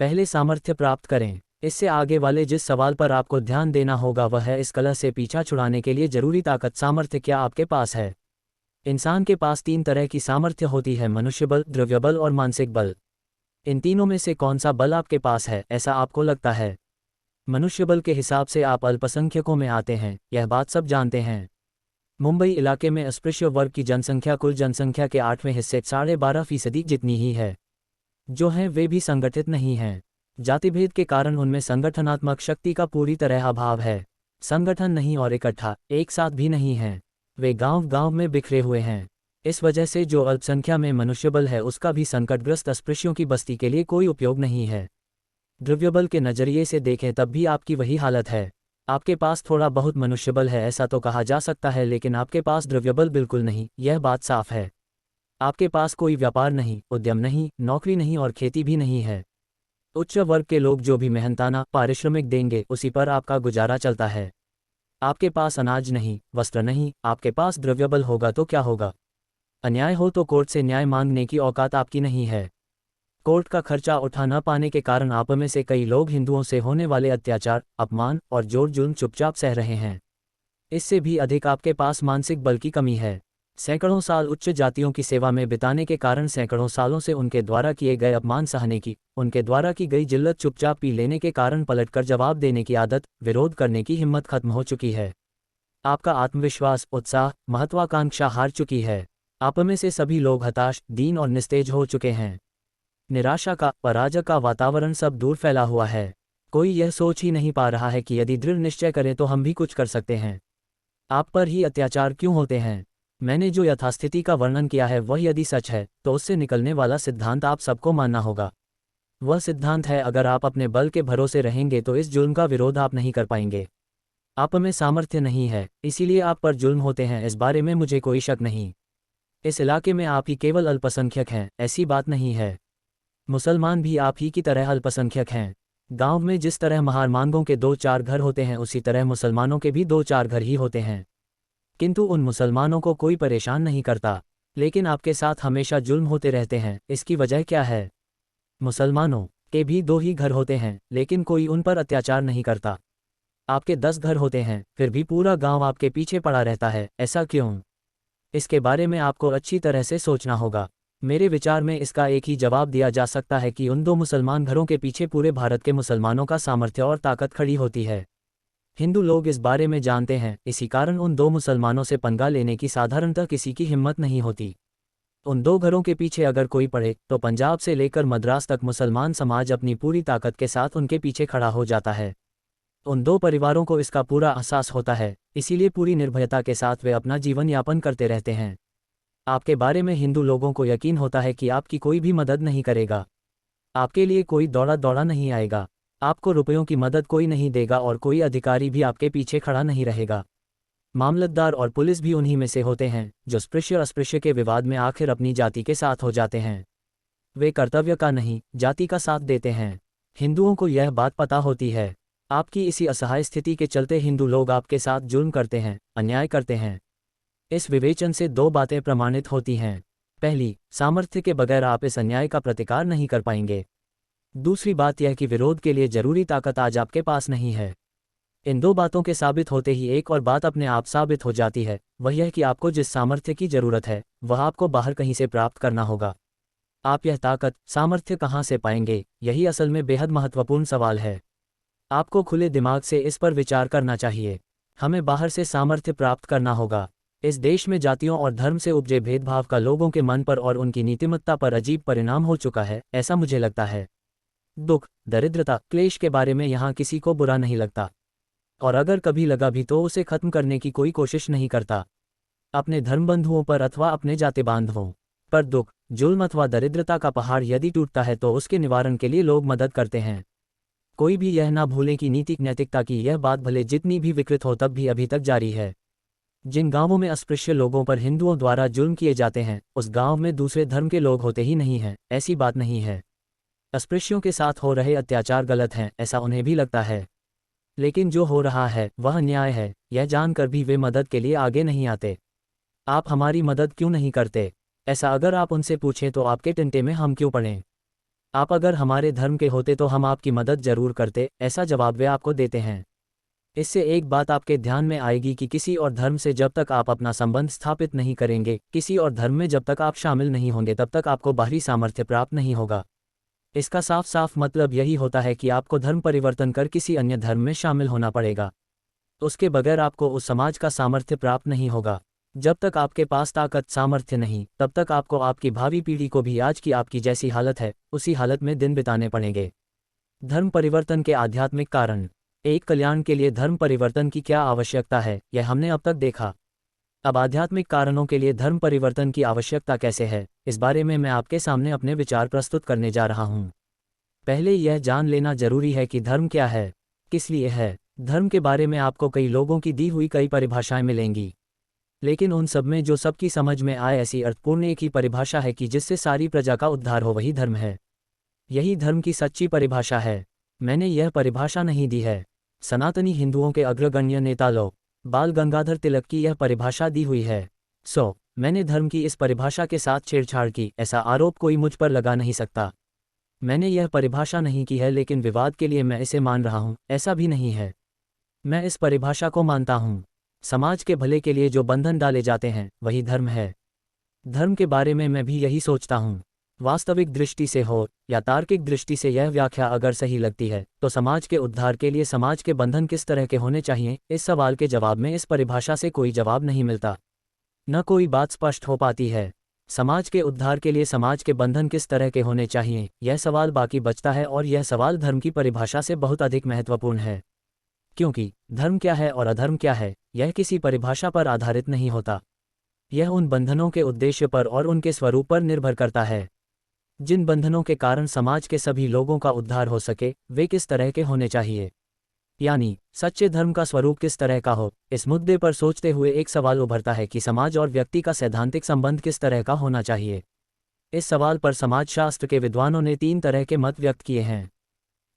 पहले सामर्थ्य प्राप्त करें। इससे आगे वाले जिस सवाल पर आपको ध्यान देना होगा वह है, इस कलह से पीछा छुड़ाने के लिए जरूरी ताकत सामर्थ्य क्या आपके पास है। इंसान के पास 3 तरह की सामर्थ्य होती है, मनुष्य बल, द्रव्य बल और मानसिक बल। इन तीनों में से कौन सा बल आपके पास है, ऐसा आपको लगता है? मनुष्य बल के हिसाब से आप अल्पसंख्यकों में आते हैं, यह बात सब जानते हैं। मुंबई इलाके में अस्पृश्य वर्ग की जनसंख्या कुल जनसंख्या के 8वें हिस्से 12.5% जितनी ही है। जो हैं वे भी संगठित नहीं हैं। जातिभेद के कारण उनमें संगठनात्मक शक्ति का पूरी तरह अभाव है। संगठन नहीं और इकट्ठा एक साथ भी नहीं हैं। वे गांव-गांव में बिखरे हुए हैं। इस वजह से जो अल्पसंख्या में मनुष्यबल है उसका भी संकटग्रस्त अस्पृश्यों की बस्ती के लिए कोई उपयोग नहीं है। द्रव्यबल के नजरिए से देखें तब भी आपकी वही हालत है। आपके पास थोड़ा बहुत मनुष्यबल है ऐसा तो कहा जा सकता है, लेकिन आपके पास द्रव्यबल बिल्कुल नहीं, यह बात साफ है। आपके पास कोई व्यापार नहीं, उद्यम नहीं, नौकरी नहीं और खेती भी नहीं है। उच्च वर्ग के लोग जो भी मेहनताना पारिश्रमिक देंगे उसी पर आपका गुजारा चलता है। आपके पास अनाज नहीं, वस्त्र नहीं, आपके पास द्रव्यबल होगा तो क्या होगा? अन्याय हो तो कोर्ट से न्याय मांगने की औकात आपकी नहीं है। कोर्ट का खर्चा उठा न पाने के कारण आप में से कई लोग हिंदुओं से होने वाले अत्याचार, अपमान और जोर जुल्म चुपचाप सह रहे हैं। इससे भी अधिक आपके पास मानसिक बल की कमी है। सैकड़ों साल उच्च जातियों की सेवा में बिताने के कारण सैकड़ों सालों से उनके द्वारा किए गए अपमान सहने की, उनके द्वारा की गई जिल्लत चुपचाप पी लेने के कारण पलटकर जवाब देने की आदत, विरोध करने की हिम्मत खत्म हो चुकी है। आपका आत्मविश्वास, उत्साह, महत्वाकांक्षा हार चुकी है। आप में से सभी लोग हताश, दीन और निस्तेज हो चुके हैं। निराशा का, पराजय का वातावरण सब दूर फैला हुआ है। कोई यह सोच ही नहीं पा रहा है कि यदि दृढ़ निश्चय करें तो हम भी कुछ कर सकते हैं। आप पर ही अत्याचार क्यों होते हैं? मैंने जो यथास्थिति का वर्णन किया है वह यदि सच है तो उससे निकलने वाला सिद्धांत आप सबको मानना होगा। वह सिद्धांत है, अगर आप अपने बल के भरोसे रहेंगे तो इस जुल्म का विरोध आप नहीं कर पाएंगे। आप में सामर्थ्य नहीं है, इसीलिए आप पर जुल्म होते हैं, इस बारे में मुझे कोई शक नहीं। इस इलाके में आप ही केवल अल्पसंख्यक हैं, ऐसी बात नहीं है। मुसलमान भी आप ही की तरह अल्पसंख्यक हैं। गांव में जिस तरह महारमांगों के 2-4 घर होते हैं उसी तरह मुसलमानों के भी 2-4 घर ही होते हैं। किंतु उन मुसलमानों को कोई परेशान नहीं करता, लेकिन आपके साथ हमेशा जुल्म होते रहते हैं। इसकी वजह क्या है? मुसलमानों के भी 2 ही घर होते हैं, लेकिन कोई उन पर अत्याचार नहीं करता। आपके 10 घर होते हैं, फिर भी पूरा गांव आपके पीछे पड़ा रहता है, ऐसा क्यों? इसके बारे में आपको अच्छी तरह से सोचना होगा। मेरे विचार में इसका एक ही जवाब दिया जा सकता है कि उन 2 मुसलमान घरों के पीछे पूरे भारत के मुसलमानों का सामर्थ्य और ताकत खड़ी होती है। हिंदू लोग इस बारे में जानते हैं, इसी कारण उन 2 मुसलमानों से पंगा लेने की साधारणतः किसी की हिम्मत नहीं होती। उन 2 घरों के पीछे अगर कोई पड़े तो पंजाब से लेकर मद्रास तक मुसलमान समाज अपनी पूरी ताकत के साथ उनके पीछे खड़ा हो जाता है। उन 2 परिवारों को इसका पूरा एहसास होता है, इसीलिए पूरी निर्भयता के साथ वे अपना जीवन यापन करते रहते हैं। आपके बारे में हिंदू लोगों को यकीन होता है कि आपकी कोई भी मदद नहीं करेगा। आपके लिए कोई दौड़ा दौड़ा नहीं आएगा। आपको रुपयों की मदद कोई नहीं देगा और कोई अधिकारी भी आपके पीछे खड़ा नहीं रहेगा। मामलतदार और पुलिस भी उन्हीं में से होते हैं जो स्पृश्य अस्पृश्य के विवाद में आखिर अपनी जाति के साथ हो जाते हैं। वे कर्तव्य का नहीं, जाति का साथ देते हैं। हिंदुओं को यह बात पता होती है। आपकी इसी असहाय स्थिति के चलते हिंदू लोग आपके साथ जुल्म करते हैं, अन्याय करते हैं। इस विवेचन से 2 बातें प्रमाणित होती हैं। पहली, सामर्थ्य के बगैर आप इस अन्याय का प्रतिकार नहीं कर पाएंगे। दूसरी बात यह कि विरोध के लिए जरूरी ताकत आज आपके पास नहीं है। इन 2 बातों के साबित होते ही एक और बात अपने आप साबित हो जाती है, वह यह कि आपको जिस सामर्थ्य की जरूरत है वह आपको बाहर कहीं से प्राप्त करना होगा। आप यह ताकत, सामर्थ्य कहाँ से पाएंगे, यही असल में बेहद महत्वपूर्ण सवाल है। आपको खुले दिमाग से इस पर विचार करना चाहिए। हमें बाहर से सामर्थ्य प्राप्त करना होगा। इस देश में जातियों और धर्म से उपजे भेदभाव का लोगों के मन पर और उनकी नीतिमत्ता पर अजीब परिणाम हो चुका है, ऐसा मुझे लगता है। दुख, दरिद्रता, क्लेश के बारे में यहाँ किसी को बुरा नहीं लगता, और अगर कभी लगा भी तो उसे खत्म करने की कोई कोशिश नहीं करता, अपने धर्मबंधुओं पर अथवा अपने जाति बांधवों पर। दुख, जुल्म अथवा दरिद्रता का पहाड़ यदि टूटता है तो उसके निवारण के लिए लोग मदद करते हैं। कोई भी यह ना भूलें कि नीतिक नैतिकता की यह बात भले जितनी भी विकृत हो तब भी अभी तक जारी है। जिन गांवों में अस्पृश्य लोगों पर हिंदुओं द्वारा जुल्म किए जाते हैं उस गांव में दूसरे धर्म के लोग होते ही नहीं हैं, ऐसी बात नहीं है। अस्पृश्यों के साथ हो रहे अत्याचार गलत हैं, ऐसा उन्हें भी लगता है, लेकिन जो हो रहा है वह अन्याय है, यह जानकर भी वे मदद के लिए आगे नहीं आते। आप हमारी मदद क्यों नहीं करते? ऐसा अगर आप उनसे पूछें तो आपके टिंटे में हम क्यों पड़ें? आप अगर हमारे धर्म के होते तो हम आपकी मदद जरूर करते, ऐसा जवाब वे आपको देते हैं। इससे एक बात आपके ध्यान में आएगी कि किसी और धर्म से जब तक आप अपना संबंध स्थापित नहीं करेंगे, किसी और धर्म में जब तक आप शामिल नहीं होंगे, तब तक आपको बाहरी सामर्थ्य प्राप्त नहीं होगा। इसका साफ साफ मतलब यही होता है कि आपको धर्म परिवर्तन कर किसी अन्य धर्म में शामिल होना पड़ेगा। उसके बगैर आपको उस समाज का सामर्थ्य प्राप्त नहीं होगा। जब तक आपके पास ताकत सामर्थ्य नहीं, तब तक आपको आपकी भावी पीढ़ी को भी आज की आपकी जैसी हालत है उसी हालत में दिन बिताने पड़ेंगे। धर्म परिवर्तन के आध्यात्मिक कारण। एक कल्याण के लिए धर्म परिवर्तन की क्या आवश्यकता है, यह हमने अब तक देखा। अब आध्यात्मिक कारणों के लिए धर्म परिवर्तन की आवश्यकता कैसे है, इस बारे में मैं आपके सामने अपने विचार प्रस्तुत करने जा रहा हूँ। पहले यह जान लेना जरूरी है कि धर्म क्या है, किस लिए है। धर्म के बारे में आपको कई लोगों की दी हुई कई परिभाषाएं मिलेंगी, लेकिन उन सब में जो सबकी समझ में आए ऐसी अर्थपूर्ण एक ही परिभाषा है कि जिससे सारी प्रजा का उद्धार हो, वही धर्म है। यही धर्म की सच्ची परिभाषा है। मैंने यह परिभाषा नहीं दी है, सनातनी हिंदुओं के अग्रगण्य नेता लोग बाल गंगाधर तिलक की यह परिभाषा दी हुई है। मैंने धर्म की इस परिभाषा के साथ छेड़छाड़ की, ऐसा आरोप कोई मुझ पर लगा नहीं सकता। मैंने यह परिभाषा नहीं की है, लेकिन विवाद के लिए मैं इसे मान रहा हूँ, ऐसा भी नहीं है। मैं इस परिभाषा को मानता हूँ। समाज के भले के लिए जो बंधन डाले जाते हैं वही धर्म है। धर्म के बारे में मैं भी यही सोचता हूँ। वास्तविक दृष्टि से हो या तार्किक दृष्टि से यह व्याख्या अगर सही लगती है, तो समाज के उद्धार के लिए समाज के बंधन किस तरह के होने चाहिए, इस सवाल के जवाब में इस परिभाषा से कोई जवाब नहीं मिलता, न कोई बात स्पष्ट हो पाती है। समाज के उद्धार के लिए समाज के बंधन किस तरह के होने चाहिए, यह सवाल बाकी बचता है, और यह सवाल धर्म की परिभाषा से बहुत अधिक महत्वपूर्ण है। क्योंकि धर्म क्या है और अधर्म क्या है, यह किसी परिभाषा पर आधारित नहीं होता। यह उन बंधनों के उद्देश्य पर और उनके स्वरूप पर निर्भर करता है। जिन बंधनों के कारण समाज के सभी लोगों का उद्धार हो सके, वे किस तरह के होने चाहिए, यानी सच्चे धर्म का स्वरूप किस तरह का हो। इस मुद्दे पर सोचते हुए एक सवाल उभरता है कि समाज और व्यक्ति का सैद्धांतिक संबंध किस तरह का होना चाहिए। इस सवाल पर समाजशास्त्र के विद्वानों ने 3 तरह के मत व्यक्त किए हैं।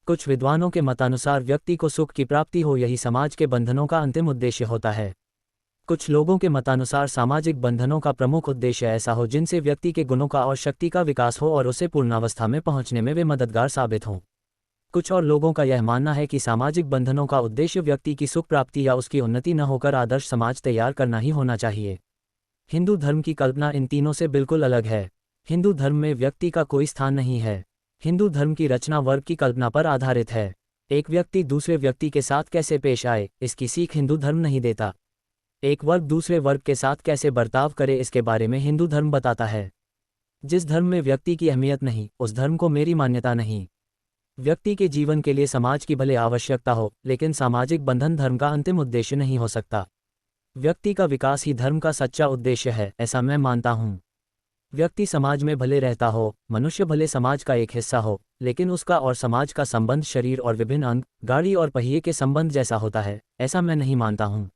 कुछ विद्वानों के मतानुसार व्यक्ति को सुख की प्राप्ति हो, यही समाज के बंधनों का अंतिम उद्देश्य होता है। कुछ लोगों के मतानुसार सामाजिक बंधनों का प्रमुख उद्देश्य ऐसा हो जिनसे व्यक्ति के गुणों का और शक्ति का विकास हो और उसे पूर्णावस्था में पहुंचने में वे मददगार साबित हों। कुछ और लोगों का यह मानना है कि सामाजिक बंधनों का उद्देश्य व्यक्ति की सुख प्राप्ति या उसकी उन्नति न होकर आदर्श समाज तैयार करना ही होना चाहिए। हिंदू धर्म की कल्पना इन तीनों से बिल्कुल अलग है। हिंदू धर्म में व्यक्ति का कोई स्थान नहीं है। हिंदू धर्म की रचना वर्ग की कल्पना पर आधारित है। एक व्यक्ति दूसरे व्यक्ति के साथ कैसे पेश आए, इसकी सीख हिंदू धर्म नहीं देता। एक वर्ग दूसरे वर्ग के साथ कैसे बर्ताव करे, इसके बारे में हिंदू धर्म बताता है। जिस धर्म में व्यक्ति की अहमियत नहीं, उस धर्म को मेरी मान्यता नहीं। व्यक्ति के जीवन के लिए समाज की भले आवश्यकता हो, लेकिन सामाजिक बंधन धर्म का अंतिम उद्देश्य नहीं हो सकता। व्यक्ति का विकास ही धर्म का सच्चा उद्देश्य है, ऐसा मैं मानता हूँ। व्यक्ति समाज में भले रहता हो, मनुष्य भले समाज का एक हिस्सा हो, लेकिन उसका और समाज का संबंध शरीर और विभिन्न अंग, गाड़ी और पहिए के संबंध जैसा होता है, ऐसा मैं नहीं मानता हूँ।